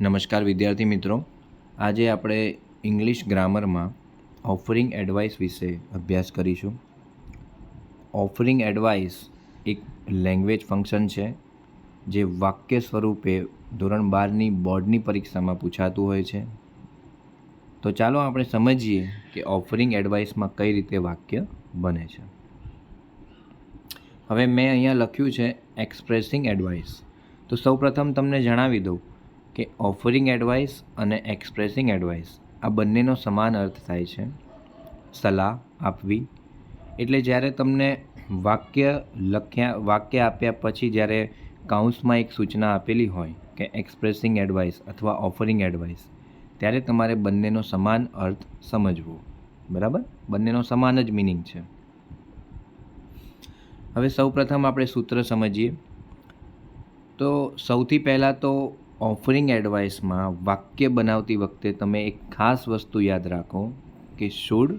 નમસ્કાર વિદ્યાર્થી મિત્રો, આજે આપણે ઇંગ્લિશ ગ્રામરમાં ઓફરિંગ એડવાઇસ વિશે અભ્યાસ કરીશું. ઓફરિંગ એડવાઇસ એક લેંગ્વેજ ફંક્શન છે જે વાક્ય સ્વરૂપે ધોરણ 12ની બોર્ડની પરીક્ષામાં પૂછાતું હોય છે. તો ચાલો આપણે સમજીએ કે ઓફરિંગ એડવાઇસમાં કઈ રીતે વાક્ય બને છે. હવે મેં અહીંયા લખ્યું છે એક્સપ્રેસિંગ એડવાઇસ. તો સૌપ્રથમ તમને જણાવી દઉં કે ઓફરિંગ એડવાઇસ અને એક્સપ્રેસિંગ એડવાઇસ આ બંનેનો સમાન અર્થ થાય છે સલાહ આપવી. એટલે જ્યારે તમને વાક્ય આપ્યા પછી જ્યારે કાઉન્સમાં એક સૂચના આપેલી હોય કે એક્સપ્રેસિંગ એડવાઇસ અથવા ઓફરિંગ એડવાઇસ, ત્યારે તમારે બંનેનો સમાન અર્થ સમજવો. બરાબર, બંનેનો સમાન જ મિનિંગ છે. હવે સૌપ્રથમ આપણે સૂત્ર સમજીએ. તો સૌથી પહેલાં તો ઓફરિંગ એડવાઇસમાં વાક્ય બનાવતી વખતે તમે એક ખાસ વસ્તુ યાદ રાખો કે શુડ,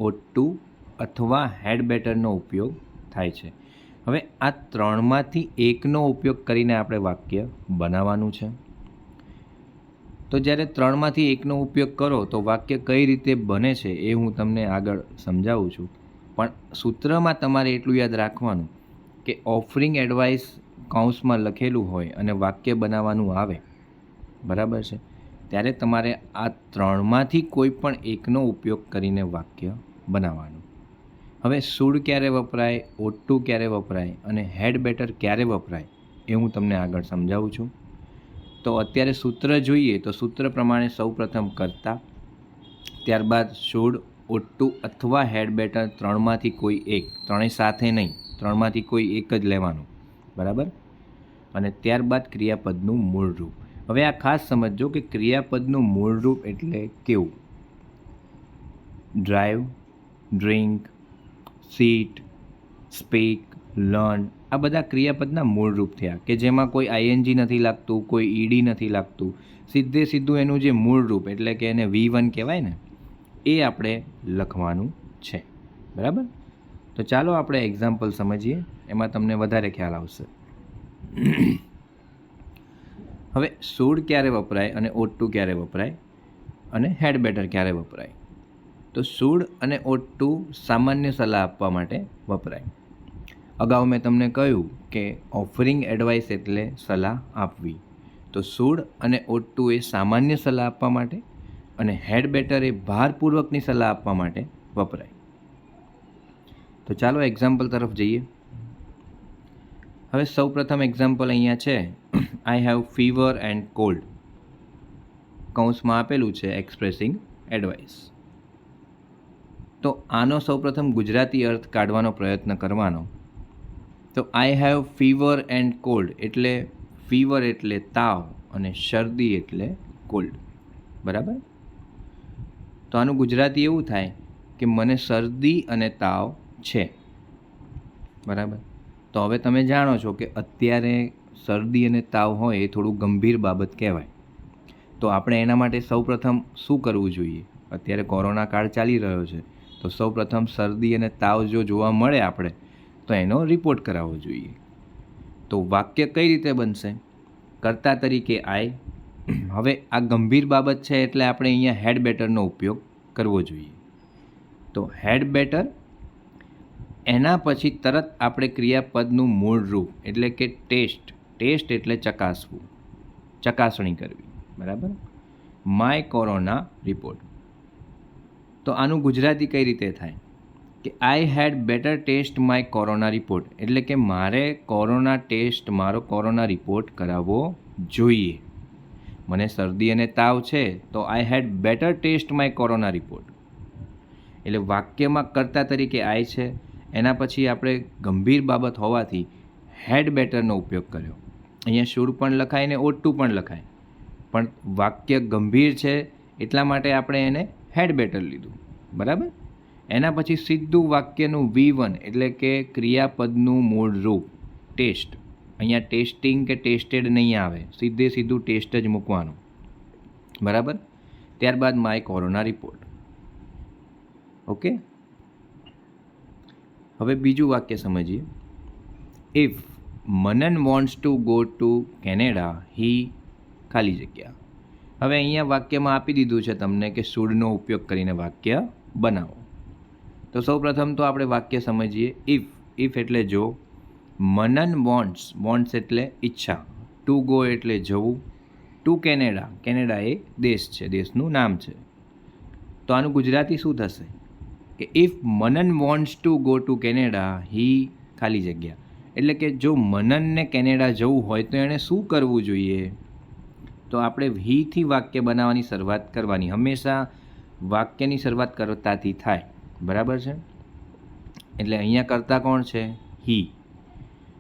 ઓટ ટુ અથવા હેડ બેટરનો ઉપયોગ થાય છે. હવે આ ત્રણમાંથી એકનો ઉપયોગ કરીને આપણે વાક્ય બનાવવાનું છે. તો જ્યારે ત્રણમાંથી એકનો ઉપયોગ કરો તો વાક્ય કઈ રીતે બને છે એ હું તમને આગળ સમજાવું છું. પણ સૂત્રમાં તમારે એટલું યાદ રાખવાનું કે ઓફરિંગ એડવાઇસ કૌંસમાં લખેલું હોય અને વાક્ય બનાવવાનું આવે, બરાબર છે, ત્યારે તમારે આ ત્રણમાંથી કોઈ પણ એકનો ઉપયોગ કરીને વાક્ય બનાવવાનું. હવે શુડ ક્યારે વપરાય, ઓટ ટુ ક્યારે વપરાય અને હેડ બેટર ક્યારે વપરાય એ હું તમને આગળ સમજાવું છું. તો અત્યારે સૂત્ર જોઈએ તો સૂત્ર પ્રમાણે સૌપ્રથમ કર્તા, ત્યારબાદ શુડ, ઓટ ટુ અથવા હેડ બેટર ત્રણમાંથી કોઈ એક, ત્રણેય સાથે નહીં, ત્રણમાંથી કોઈ એક જ લેવાનું, બરાબર. અને ત્યારબાદ ક્રિયાપદનું મૂળ રૂપ. હવે આ ખાસ સમજજો કે ક્રિયાપદનું મૂળ રૂપ એટલે કેવું. Drive, drink, seat, speak, learn આ બધા ક્રિયાપદના મૂળ રૂપ થયા કે જેમાં કોઈ આઈએનજી નથી લાગતું, કોઈ ઈડી નથી લાગતું. સીધું એનું જે મૂળ રૂપ એટલે કે એને V1 કહેવાય ને, એ આપણે લખવાનું છે. બરાબર. તો ચાલો આપણે એક્ઝામ્પલ સમજીએ, એમાં તમને વધારે ખ્યાલ આવશે. હવે શુડ ક્યારે વપરાય અને ઓટ ટુ ક્યારે વપરાય અને હેડ બેટર ક્યારે વપરાય. તો શુડ અને ઓટ ટુ સામાન્ય સલાહ આપવા માટે વપરાય. અગાઉ મેં તમને કહ્યું કે ઓફરિંગ એડવાઇસ એટલે સલાહ આપવી. તો શુડ અને ઓટ ટુ એ સામાન્ય સલાહ આપવા માટે અને હેડ બેટર એ ભારપૂર્વકની સલાહ આપવા માટે વપરાય. તો ચાલો એક્ઝામ્પલ તરફ જઈએ. હવે સૌપ્રથમ એક્ઝામ્પલ અહીંયા છે, I have fever and cold. કૌંસમાં આપેલું છે એક્સપ્રેસિંગ એડવાઇસ. તો આનો સૌપ્રથમ ગુજરાતી અર્થ કાઢવાનો પ્રયત્ન કરવાનો. તો I have fever and cold એટલે ફીવર એટલે તાવ અને શરદી એટલે કોલ્ડ. બરાબર. તો આનું ગુજરાતી એવું થાય કે મને શરદી અને તાવ છે. બરાબર. તો હવે તમે જાણો છો કે અત્યારે શરદી અને તાવ હોય એ થોડું ગંભીર બાબત કહેવાય. તો આપણે એના માટે સૌપ્રથમ શું કરવું જોઈએ? અત્યારે કોરોના કાળ ચાલી રહ્યો છે, તો સૌપ્રથમ શરદી અને તાવ જો જોવા મળે આપણે તો એનો રિપોર્ટ કરાવવો જોઈએ. તો વાક્ય કઈ રીતે બનશે? કર્તા તરીકે આઈ. હવે આ ગંભીર બાબત છે એટલે આપણે અહીંયા હેડ બેટરનો ઉપયોગ કરવો જોઈએ. તો હેડ બેટર, એના પછી તરત આપણે ક્રિયાપદનું મૂળ રૂપ એટલે કે ટેસ્ટ એટલે ચકાસવું, ચકાસણી કરવી. બરાબર. My corona report. તો આનું ગુજરાતી કઈ રીતે થાય કે I had better test my corona report એટલે કે મારે મારો કોરોના રિપોર્ટ કરાવવો જોઈએ. મને શરદી અને તાવ છે તો I had better test my corona report. એટલે વાક્યમાં કર્તા તરીકે આઈ છે, એના પછી આપણે ગંભીર બાબત હોવાથી હેડ બેટરનો ઉપયોગ કર્યો. અહીંયા શુડ પણ લખાય ને ઓટ ટુ પણ લખાય, પણ વાક્ય ગંભીર છે એટલા માટે આપણે એને હેડ બેટર લીધું. બરાબર. એના પછી સીધું વાક્યનું V1 એટલે કે ક્રિયાપદનું મૂળ રૂપ ટેસ્ટ. અહીંયા ટેસ્ટિંગ કે ટેસ્ટેડ નહીં આવે, સીધું ટેસ્ટ જ મૂકવાનું. બરાબર. ત્યારબાદ માય કોરોના રિપોર્ટ. ઓકે. હવે બીજું વાક્ય સમજીએ. If Manan wants to go to Canada, he ખાલી જગ્યા. હવે અહીંયા વાક્યમાં આપી દીધું છે તમને કે શુડનો ઉપયોગ કરીને વાક્ય બનાવો. તો સૌપ્રથમ તો આપણે વાક્ય સમજીએ. ઇફ એટલે જો, મનન વોન્ટ્સ એટલે ઈચ્છા, ટુ ગો એટલે જવું, ટુ કેનેડા એ દેશ છે, દેશનું નામ છે. તો આનું ગુજરાતી શું થશે કે if Manan wants to go to Canada he ખાલી જગ્યા. એટલે કે જો મનનને કેનેડા જવું હોય તો એણે શું કરવું જોઈએ? તો આપણે હીથી વાક્ય બનાવવાની શરૂઆત કરવાની. હંમેશા વાક્યની શરૂઆત કરતાથી થાય, બરાબર છે? એટલે અહીંયા કરતા કોણ છે? હી.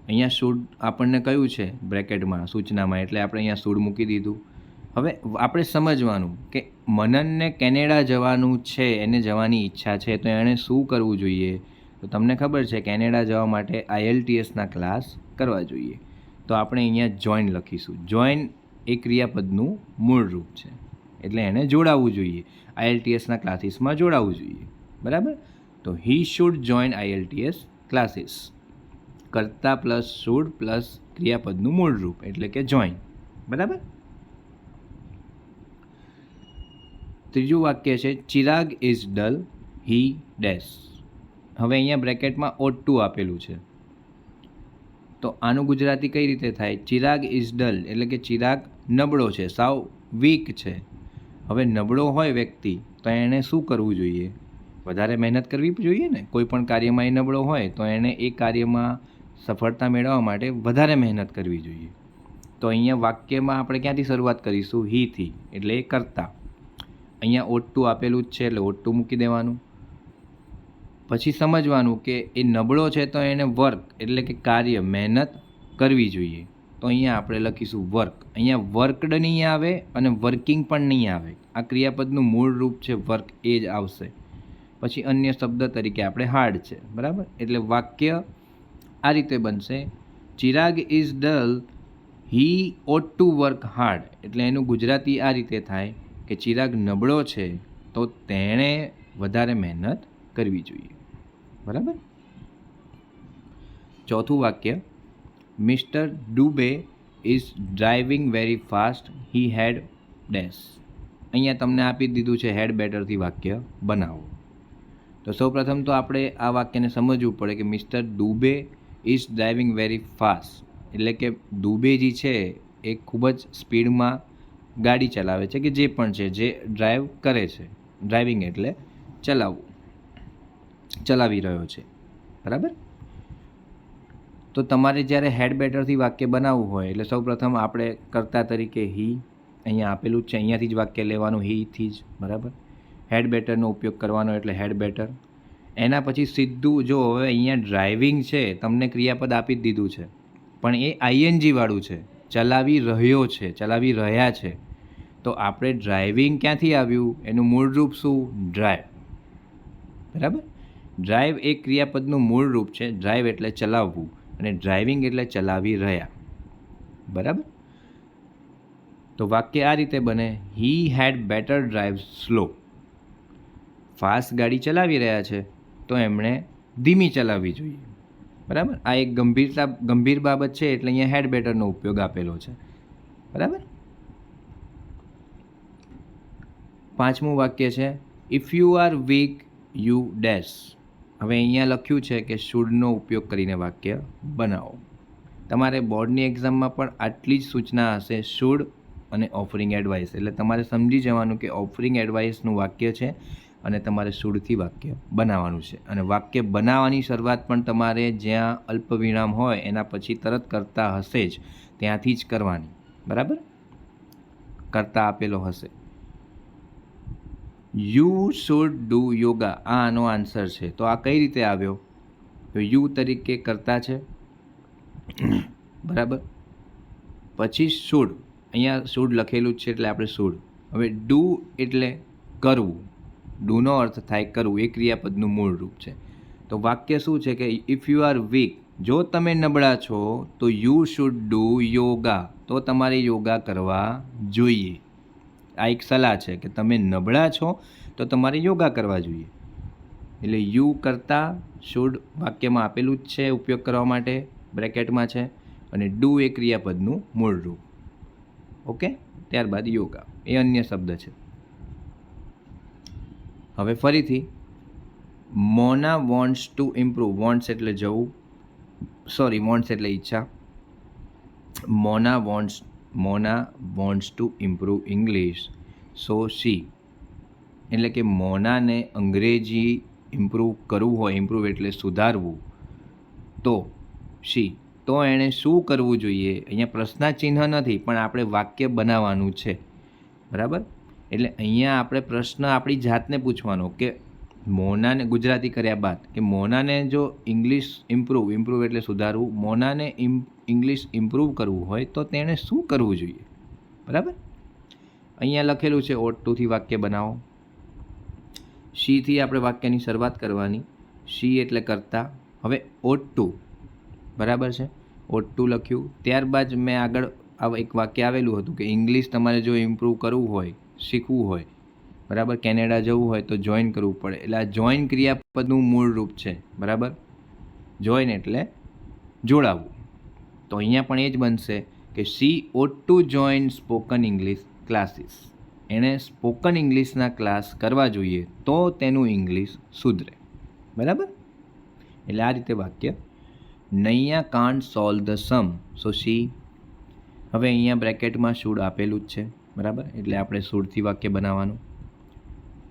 અહીંયા શુડ આપણને કયું છે બ્રેકેટમાં, સૂચનામાં, એટલે આપણે અહીંયા શુડ મૂકી દીધું. હવે આપણે સમજવાનું કે મનનને કેનેડા જવાનું છે, એને જવાની ઈચ્છા છે, તો એણે શું કરવું જોઈએ? તો તમને ખબર છે કેનેડા જવા માટે IELTSના ક્લાસ કરવા જોઈએ. તો આપણે અહીંયા જોઈન લખીશું. જોઈન એ ક્રિયાપદનું મૂળ રૂપ છે, એટલે એને જોડાવવું જોઈએ, IELTSના ક્લાસીસમાં જોડાવવું જોઈએ, બરાબર? તો he should join IELTS classes. કર્તા પ્લસ શુડ પ્લસ ક્રિયાપદનું મૂળ રૂપ એટલે કે જોઈન, બરાબર? ત્રીજું વાક્ય છે Chirag is dull he dash. હવે અહીંયા બ્રેકેટમાં OT આપેલું છે, તો આનું ગુજરાતી કઈ રીતે થાય? ચિરાગ ઇઝ ડલ એટલે કે ચિરાગ નબળો છે, સાવ વીક છે. હવે નબળો હોય વ્યક્તિ તો એણે શું કરવું જોઈએ? વધારે મહેનત કરવી જોઈએ ને. કોઈ પણ કાર્યમાં એ નબળો હોય તો એણે એ કાર્યમાં સફળતા મેળવવા માટે વધારે મહેનત કરવી જોઈએ. તો અહીંયા વાક્યમાં આપણે ક્યાંથી શરૂઆત કરીશું? હીથી, એટલે એ કરતા. અહીંયા OT આપેલું જ છે એટલે OT મૂકી દેવાનું. પછી સમજવાનું કે એ નબળો છે તો એને વર્ક એટલે કે કાર્ય, મહેનત કરવી જોઈએ. તો અહીંયા આપણે લખીશું વર્ક. અહીંયા વર્કડ નહીં આવે અને વર્કિંગ પણ નહીં આવે. આ ક્રિયાપદનું મૂળ રૂપ છે વર્ક, એ જ આવશે. પછી અન્ય શબ્દ તરીકે આપણે હાર્ડ છે, બરાબર? એટલે વાક્ય આ રીતે બનશે. Chirag is dull he ought to work hard. એટલે એનું ગુજરાતી આ રીતે થાય કે ચિરાગ નબળો છે તો તેણે વધારે મહેનત કરવી જોઈએ, બરાબર? ચોથું વાક્ય mister Dubey is driving very fast he had dash. અહીંયા તમને આપી દીધું છે હેડ બેટરથી વાક્ય બનાવો. તો સૌપ્રથમ તો આપણે આ વાક્યને સમજવું પડે કે mister Dubey is driving very fast એટલે કે દુબેજી છે એ ખૂબ જ સ્પીડમાં ગાડી ચલાવે છે, કે જે પણ છે, જે ડ્રાઈવ કરે છે. ડ્રાઇવિંગ એટલે ચલાવી રહ્યો છે, બરાબર? તો તમારે જ્યારે હેડ બેટરથી વાક્ય બનાવવું હોય એટલે સૌપ્રથમ આપણે કર્તા તરીકે હી અહીંયા આપેલું જ છે, અહીંયાથી જ વાક્ય લેવાનું, હીથી જ, બરાબર? હેડ બેટરનો ઉપયોગ કરવાનો એટલે હેડ બેટર. એના પછી સીધું જો હવે અહીંયા ડ્રાઇવિંગ છે, તમને ક્રિયાપદ આપી જ દીધું છે, પણ એ ING વાળું છે, ચલાવી રહ્યો છે, ચલાવી રહ્યા છે. તો આપણે ડ્રાઇવિંગ ક્યાંથી આવ્યું? એનું મૂળ રૂપ શું? ડ્રાઈવ, બરાબર? ડ્રાઈવ એ ક્રિયાપદનું મૂળ રૂપ છે. ડ્રાઈવ એટલે ચલાવવું અને ડ્રાઇવિંગ એટલે ચલાવી રહ્યા, બરાબર? તો વાક્ય આ રીતે બને. He had better drive slow. Fast ગાડી ચલાવી રહ્યા છે તો એમણે ધીમી ચલાવવી જોઈએ, બરાબર? આ એક ગંભીર બાબત છે એટલે અહીંયા હેડ બેટરનો ઉપયોગ આપેલો છે, બરાબર? પાંચમું વાક્ય છે if you are weak you dash. હવે અહીંયા લખ્યું છે કે શુડનો ઉપયોગ કરીને વાક્ય બનાવો. તમારે બોર્ડની એક્ઝામમાં પણ આટલી જ સૂચના હશે, શુડ અને ઓફરિંગ એડવાઇસ. એટલે તમારે સમજી જવાનું કે ઓફરિંગ એડવાઇસનું વાક્ય છે અને તમારે શુડથી વાક્ય બનાવવાનું છે. અને વાક્ય બનાવવાની શરૂઆત પણ તમારે જ્યાં અલ્પવિરામ હોય એના પછી તરત કરતા હશે જ ત્યાંથી જ કરવાની, બરાબર? કરતા આપેલો હશે. યુ શુડ ડુ યોગા, આનો આન્સર છે. તો આ કઈ રીતે આવ્યો? તો યુ તરીકે કરતા છે, બરાબર? પછી શુડ, અહીંયા શુડ લખેલું જ છે એટલે આપણે શુડ. હવે ડુ એટલે કરવું, ડુનો અર્થ થાય કરવું, એ ક્રિયાપદનું મૂળ રૂપ છે. તો વાક્ય શું છે કે ઇફ યુ આર વીક, જો તમે નબળા છો તો યુ શુડ ડુ યોગા, તો તમારે યોગા કરવા જોઈએ. આ એક સલાહ છે કે તમે નબળા છો તો તમારે યોગા કરવા જોઈએ. એટલે યુ કરતા શુડ વાક્યમાં આપેલું જ છે ઉપયોગ કરવા માટે, બ્રેકેટમાં છે, અને ડુ એ ક્રિયાપદનું મૂળ રૂપ. ઓકે. ત્યારબાદ યોગા, એ અન્ય શબ્દ છે. હવે ફરીથી મોના વોન્ટ્સ ટુ ઇમ્પ્રૂવ, વોન્ટ્સ એટલે જવું, વોન્ટ્સ એટલે ઈચ્છા. મોના વોન્ટ્સ ટુ ઇમ્પ્રૂવ ઇંગ્લિશ, સો શી, એટલે કે મોનાને અંગ્રેજી ઇમ્પ્રૂવ કરવું હોય, ઇમ્પ્રૂવ એટલે સુધારવું, તો શી, તો એણે શું કરવું જોઈએ. અહીંયા પ્રશ્નાચિહ્ન નથી, પણ આપણે વાક્ય બનાવવાનું છે, બરાબર. એટલે અહીંયા આપણે પ્રશ્ન આપણી જાતને પૂછવાનો કે મોનાને, ગુજરાતી કર્યા બાદ, કે મોનાને જો ઇંગ્લિશ ઇમ્પ્રૂવ એટલે સુધારવું, મોનાને ઇંગ્લિશ ઇમ્પ્રૂવ કરવું હોય તો તેણે શું કરવું જોઈએ, બરાબર. અહીંયા લખેલું છે ought to થી વાક્ય બનાવો. શીથી આપણે વાક્યની શરૂઆત કરવાની. શી એટલે કરતા. હવે ought to, બરાબર છે, ought to લખ્યું. ત્યારબાદ મેં આગળ એક વાક્ય આવેલું હતું કે ઇંગ્લિશ તમારે જો ઇમ્પ્રૂવ કરવું હોય, શીખવું હોય, બરાબર, કેનેડા જવું હોય તો જોઈન કરવું પડે. એટલે આ જોઈન ક્રિયાપદનું મૂળ રૂપ છે, બરાબર. જોઈન એટલે જોડાવવું. તો અહીંયા પણ એ જ બનશે કે શી ought to join spoken English classes, એણે સ્પોકન ઇંગ્લિશના ક્લાસ કરવા જોઈએ તો તેનું ઇંગ્લિશ સુધરે, બરાબર. એટલે આ રીતે વાક્ય. નૈયા કાન્ટ સોલ્વ ધ સમ, સો શી. હવે અહીંયા બ્રેકેટમાં શુડ આપેલું જ છે, બરાબર, એટલે આપણે શુડથી વાક્ય બનાવવાનું.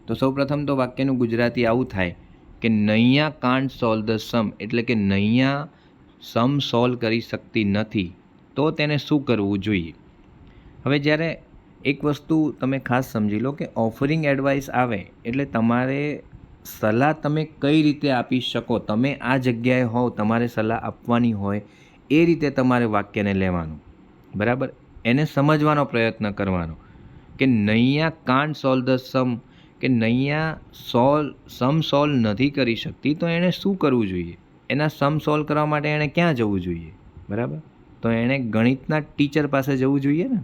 તો સૌપ્રથમ તો વાક્યનું ગુજરાતી આવું થાય કે નૈયા કાન્ટ સોલ્વ ધ સમ, એટલે કે નૈયા સમ સોલ્વ કરી શકતી નથી તો તેને શું કરવું જોઈએ. હવે જ્યારે એક વસ્તુ તમે ખાસ સમજી લો કે ઓફરિંગ એડવાઇસ આવે એટલે તમારે સલાહ તમે કઈ રીતે આપી શકો, તમે આ જગ્યાએ હોવ, તમારે સલાહ આપવાની હોય એ રીતે તમારે વાક્યને લેવાનું, બરાબર. એને સમજવાનો પ્રયત્ન કરવાનો કે નૈયા કાન્ટ સોલ્વ ધ સમ, કે નૈયા સમ સોલ્વ નથી કરી શકતી તો એણે શું કરવું જોઈએ. એના સમ સોલ્વ કરવા માટે એણે ક્યાં જવું જોઈએ, બરાબર. તો એણે ગણિતના ટીચર પાસે જવું જોઈએ ને.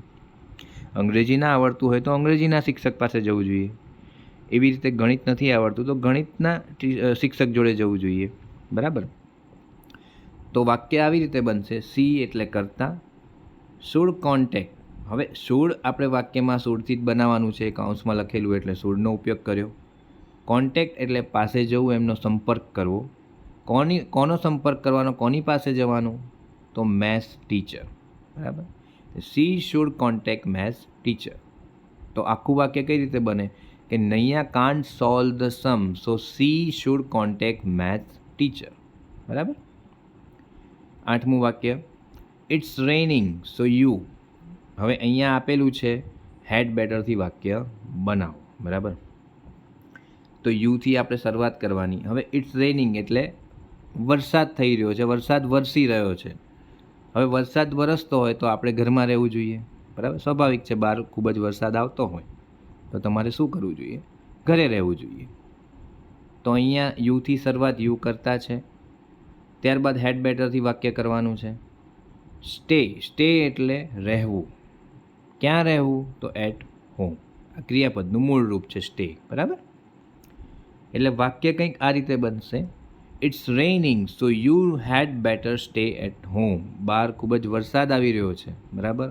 અંગ્રેજી ના આવડતું હોય તો અંગ્રેજીના શિક્ષક પાસે જવું જોઈએ. એવી રીતે ગણિત નથી આવડતું તો ગણિતના શિક્ષક જોડે જવું જોઈએ, બરાબર. તો વાક્ય આવી રીતે બનશે. સી એટલે કરતા, શુડ કોન્ટેક્ટ. હવે શુડ આપણે વાક્યમાં શુડથી જ બનાવવાનું છે, કૌંસમાં લખેલું એટલે શુડનો ઉપયોગ કર્યો. કોન્ટેક્ટ એટલે પાસે જવું, એમનો સંપર્ક કરવો. કોનો સંપર્ક કરવાનો, કોની પાસે જવાનું, તો મેથ્સ ટીચર, બરાબર. She should contact maths teacher. તો આખું વાક્ય કઈ રીતે બને કે Naiya can't solve the sum, so she should contact maths teacher, બરાબર. 8મું વાક્ય, ઇટ્સ રેઇનિંગ સો યુ. હવે અહીંયા આપેલું છે હેડ બેટરથી વાક્ય બનાવો, બરાબર. તો યુથી આપણે શરૂઆત કરવાની. હવે ઇટ્સ રેઇનિંગ એટલે વરસાદ થઈ રહ્યો છે, વરસાદ વરસી રહ્યો છે. હવે વરસાદ વરસતો હોય તો આપણે ઘરમાં રહેવું જોઈએ, બરાબર. સ્વાભાવિક છે, બહાર ખૂબ જ વરસાદ આવતો હોય તો તમારે શું કરવું જોઈએ, ઘરે રહેવું જોઈએ. તો અહીંયા યુથી શરૂઆત, યુ કરતા છે. ત્યારબાદ હેડ બેટરથી વાક્ય કરવાનું છે. સ્ટે એટલે રહેવું. ક્યાં રહેવું, તો એટ હોમ. આ ક્રિયાપદનું મૂળ રૂપ છે સ્ટે, બરાબર. એટલે વાક્ય કંઈક આ રીતે બનશે. It's raining so you had better stay at home. બહાર ખૂબ જ વરસાદ આવી રહ્યો છે, બરાબર,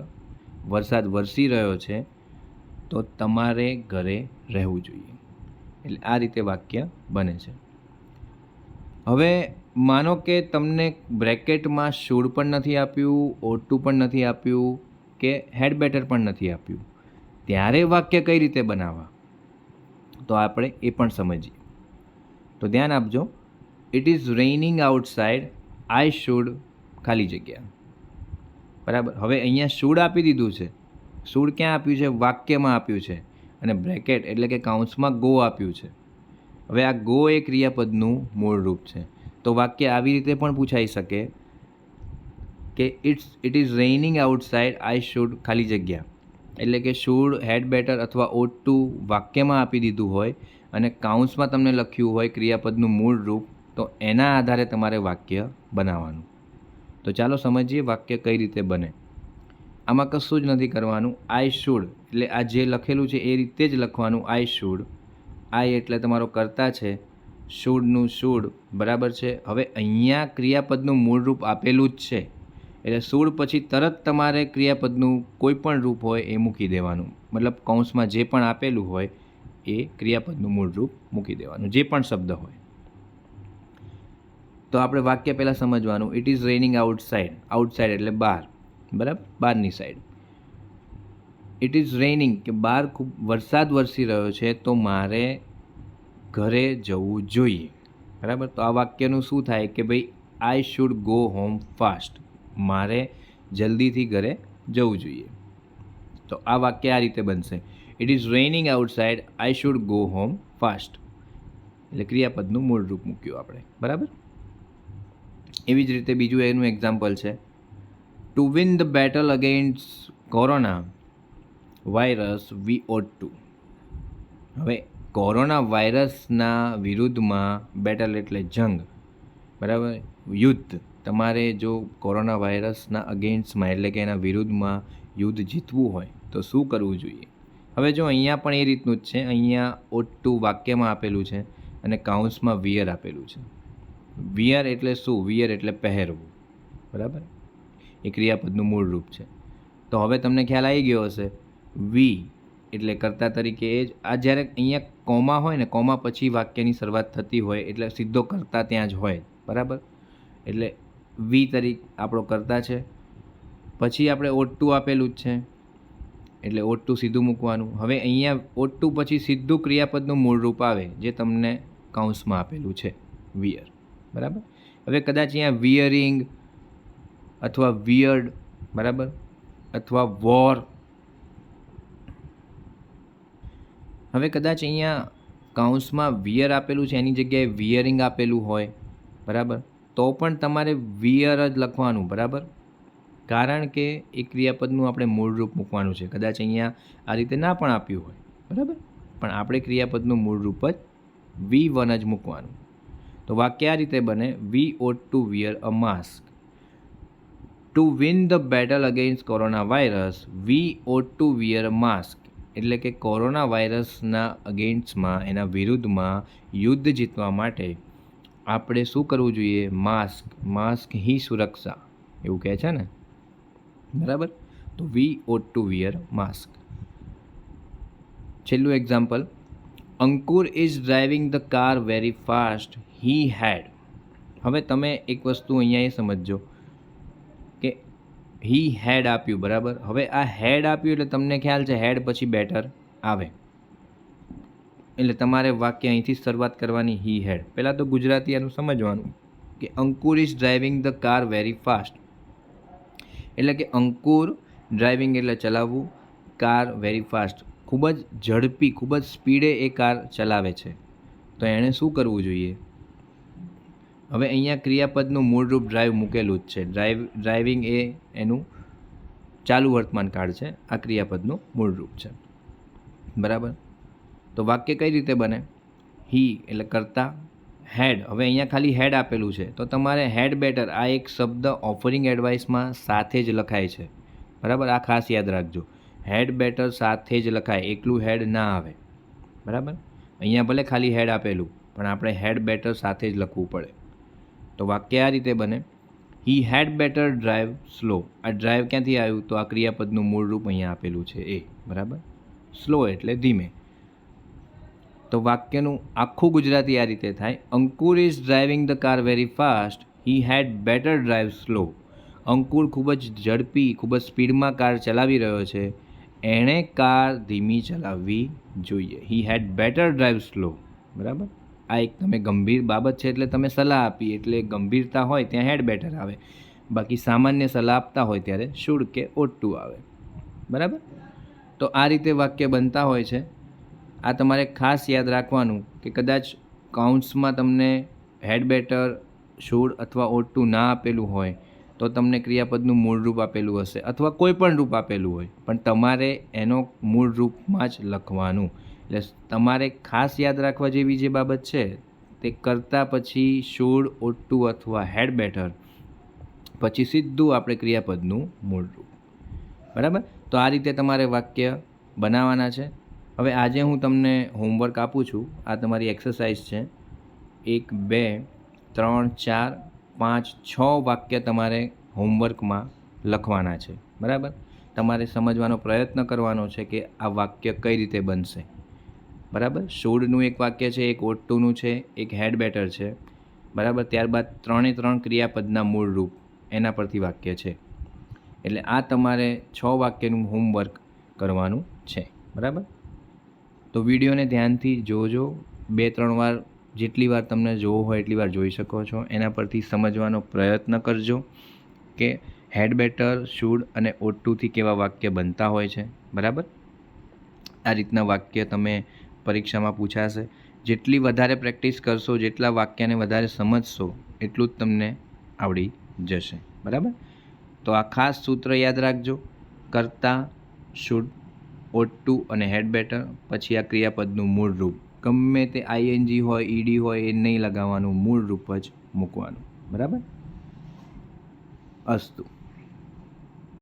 વરસાદ વરસી રહ્યો છે તો તમારે ઘરે રહેવું જોઈએ. એટલે આ રીતે વાક્ય બને છે. હવે માનો કે તમને બ્રેકેટમાં શુડ પણ નથી આપ્યું, ought to પણ નથી આપ્યું, કે હેડ બેટર પણ નથી આપ્યું, ત્યારે વાક્ય કઈ રીતે બનાવવા તો આપણે એ પણ સમજીએ. તો ધ્યાન આપજો. It is રેઇનિંગ outside, I should ખાલી જગ્યા, બરાબર. હવે અહીંયા શુડ આપી દીધું છે. શુડ ક્યાં આપ્યું છે, વાક્યમાં આપ્યું છે, અને બ્રેકેટ એટલે કે કૌંસમાં ગો આપ્યું છે. હવે આ ગો એ ક્રિયાપદનું મૂળ રૂપ છે. તો વાક્ય આવી રીતે પણ પૂછાઈ શકે કે it is રેઇનિંગ outside, I should ખાલી જગ્યા, એટલે કે શુડ હેડ બેટર અથવા ought to વાક્યમાં આપી દીધું હોય અને કાઉન્સમાં તમને લખ્યું હોય ક્રિયાપદનું મૂળ રૂપ, તો એના આધારે તમારે વાક્ય બનાવવાનું. તો ચાલો સમજીએ વાક્ય કઈ રીતે બને. આમાં કશું જ નથી કરવાનું. આઈ શુડ એટલે આ જે લખેલું છે એ રીતે જ લખવાનું. આઈ શુડ, આઈ એટલે તમારો કર્તા છે, શુડનું શુડ, બરાબર છે. હવે અહીંયા ક્રિયાપદનું મૂળ રૂપ આપેલું જ છે એટલે સૂળ પછી તરત તમારે ક્રિયાપદનું કોઈ પણ રૂપ હોય એ મૂકી દેવાનું, મતલબ કૌંસમાં જે પણ આપેલું હોય એ ક્રિયાપદનું મૂળ રૂપ મૂકી દેવાનું, જે પણ શબ્દ હોય. તો આપણે વાક્ય પહેલાં સમજવાનું. It is raining outside. Outside એટલે બહાર, બરાબર, બહારની સાઈડ. ઇટ ઇઝ રેનિંગ કે બહાર ખૂબ વરસાદ વરસી રહ્યો છે, તો મારે ઘરે જવું જોઈએ, બરાબર. તો આ વાક્યનું શું થાય કે ભાઈ I should go home fast, મારે જલ્દીથી ઘરે જવું જોઈએ. તો આ વાક્ય આ રીતે બનશે. It is raining outside, I should go home fast. એટલે ક્રિયાપદનું મૂળ રૂપ મૂક્યું આપણે, બરાબર. એવી જ રીતે બીજું એનું એક્ઝામ્પલ છે. To win the battle against corona virus we ought to. હવે કોરોના વાયરસના વિરુદ્ધમાં, બેટલ એટલે જંગ, બરાબર, યુદ્ધ. તમારે જો કોરોના વાયરસના અગેન્સ્ટમાં એટલે કે એના વિરુદ્ધમાં યુદ્ધ જીતવું હોય તો શું કરવું જોઈએ? હવે જો અહીંયા પણ એ રીતનું જ છે. અહીંયા ઓટ ટુ વાક્યમાં આપેલું છે અને કાઉન્સમાં વિયર આપેલું છે. વિયર એટલે શું? વિયર એટલે પહેરવું, બરાબર. એ ક્રિયાપદનું મૂળ રૂપ છે. તો હવે તમને ખ્યાલ આવી ગયો હશે. વી એટલે કર્તા તરીકે એ જ. આ જ્યારે અહીંયા કોમા હોય ને, કોમા પછી વાક્યની શરૂઆત થતી હોય એટલે સીધો કર્તા ત્યાં જ હોય, બરાબર. એટલે વી તરીકે આપણો કર્તા છે. પછી આપણે ઓટ ટુ આપેલું જ છે એટલે ઓટ ટુ સીધું મૂકવાનું. હવે અહીંયા ઓટ ટુ પછી સીધું ક્રિયાપદનું મૂળ રૂપ આવે જે તમને કૌંસમાં આપેલું છે, વિયર, બરાબર. હવે કદાચ અહીંયા વિયરિંગ અથવા વિયર્ડ, બરાબર, અથવા વોર. હવે કદાચ અહીંયા કૌંસમાં વિયર આપેલું છે એની જગ્યાએ વિયરિંગ આપેલું હોય, બરાબર, તો પણ તમારે વિયર જ લખવાનું, બરાબર. કારણ કે એ ક્રિયાપદનું આપણે મૂળ રૂપ મૂકવાનું છે. કદાચ અહીંયા આ રીતે ના પણ આપ્યું હોય, બરાબર, પણ આપણે ક્રિયાપદનું મૂળ રૂપ જ V1 જ મૂકવાનું. તો વાક્ય આ રીતે બને. We ought to wear a mask. To win the battle against corona virus we ought to wear a mask. એટલે કે કોરોના વાયરસના અગેન્સ્ટમાં, એના વિરુદ્ધમાં યુદ્ધ જીતવા માટે આપણે શું કરવું જોઈએ? માસ્ક. માસ્ક હી સુરક્ષા, એવું કહે છે ને, બરાબર. તો we ought to wear mask. છેલ્લું example. Ankur is driving the car very fast, he had. હવે તમે એક વસ્તુ અહીંયા એ સમજજો કે હી હેડ આપ્યું, બરાબર. હવે આ હેડ આપ્યું એટલે તમને ખ્યાલ છે હેડ પછી બેટર આવે, એટલે તમારે વાક્ય અહીંથી શરૂઆત કરવાની, હી હેડ. પહેલાં તો ગુજરાતી આનું સમજવાનું કે Ankur is driving the car very fast, એટલે કે અંકુર ડ્રાઇવિંગ એટલે ચલાવવું, કાર વેરી ફાસ્ટ ખૂબ જ ઝડપી, ખૂબ જ સ્પીડે એ કાર ચલાવે છે. તો એણે શું કરવું જોઈએ? હવે અહીંયા ક્રિયાપદનું મૂળ રૂપ ડ્રાઈવ મૂકેલું જ છે. ડ્રાઇવિંગ એ એનું ચાલુ વર્તમાન કાળ છે. આ ક્રિયાપદનું મૂળ રૂપ છે, બરાબર. તો વાક્ય કઈ રીતે બને? હી એટલે કરતા, હેડ. હવે અહીંયા ખાલી હેડ આપેલું છે તો તમારે હેડ બેટર, આ એક શબ્દ ઓફરિંગ એડવાઇસમાં સાથે જ લખાય છે, બરાબર. આ ખાસ યાદ રાખજો. હેડ બેટર સાથે જ લખાય, એકલું હેડ ના આવે, બરાબર. અહીંયા ભલે ખાલી હેડ આપેલું પણ આપણે હેડ બેટર સાથે જ લખવું પડે. તો વાક્ય આ રીતે બને. He had better drive slow. આ ડ્રાઈવ ક્યાંથી આવ્યું? તો આ ક્રિયાપદનું મૂળ રૂપ અહીંયા આપેલું છે એ, બરાબર. સ્લો એટલે ધીમે. તો વાક્યનું આખું ગુજરાતી આ રીતે થાય. Ankur is driving the car very fast, he had better drive slow. Ankur ખૂબ જ ઝડપી, ખૂબ જ સ્પીડમાં કાર ચલાવી રહ્યો છે, એણે કાર ધીમી ચલાવવી જોઈએ. હી હેડ બેટર ડ્રાઈવ સ્લો, બરાબર. આ એક તમે ગંભીર બાબત છે એટલે તમે સલાહ આપી, એટલે ગંભીરતા હોય ત્યાં હેડ બેટર આવે, બાકી સામાન્ય સલાહ આપતા હોય ત્યારે શુડ કે ઓટ ટુ આવે, બરાબર. તો આ રીતે વાક્ય બનતા હોય છે. આ તમારે ખાસ યાદ રાખવાનું કે કદાચ કાઉન્ટ્સમાં તમને હેડ બેટર, શુડ અથવા ઓટ ટુ ના આપેલું હોય તો તમને ક્રિયાપદનું મૂળ રૂપ આપેલું હશે અથવા કોઈ પણ રૂપ આપેલું હોય, પણ તમારે એનો મૂળ રૂપમાં જ લખવાનું. એટલે તમારે ખાસ યાદ રાખવા જેવી જે બાબત છે તે કરતાં પછી શુડ, ઓટ ટુ અથવા હેડ બેટર, પછી સીધું આપણે ક્રિયાપદનું મૂળ રૂપ, બરાબર. તો આ રીતે તમારે વાક્ય બનાવવાના છે. હવે આજે હું તમને હોમવર્ક આપું છું. આ તમારી એક્સરસાઇઝ છે. 1, 2, 3, 4, 5, 6 વાક્ય તમારે હોમવર્કમાં લખવાના છે. બરાબર, તમારે સમજવાનો પ્રયત્ન કરવાનો છે કે આ વાક્ય કઈ રીતે બનશે. બરાબર, શુડનું એક વાક્ય છે, એક ought to નું છે, એક had better છે. બરાબર, ત્યારબાદ 3 ક્રિયાપદના મૂળ રૂપ એના પરથી વાક્ય છે. એટલે આ તમારે 6 વાક્યનું હોમવર્ક કરવાનું છે. બરાબર, તો વિડીયોને ધ્યાનથી જોજો. 2-3 વાર, જેટલી વાર તમને જોવો હોય એટલી વાર જોઈ શકો છો. એના પરથી સમજવાનો પ્રયત્ન કરજો કે હેડ બેટર, શુડ અને ought to થી કેવા વાક્ય બનતા હોય છે. બરાબર, આ રીતના વાક્ય તમે પરીક્ષામાં પૂછાશે. જેટલી વધારે પ્રેક્ટિસ કરશો, જેટલા વાક્યને વધારે સમજશો, એટલું જ તમને આવડી જશે. બરાબર, તો આ ખાસ સૂત્ર યાદ રાખજો. કર્તા, શુડ, ought to અને હેડ બેટર, પછી આ ક્રિયાપદનું મૂળ રૂપ ગમે તે ING હોય, ED હોય, એ નહીં લગાવવાનું, મૂળ રૂપ જ મૂકવાનું. બરાબર, અસ્તુ.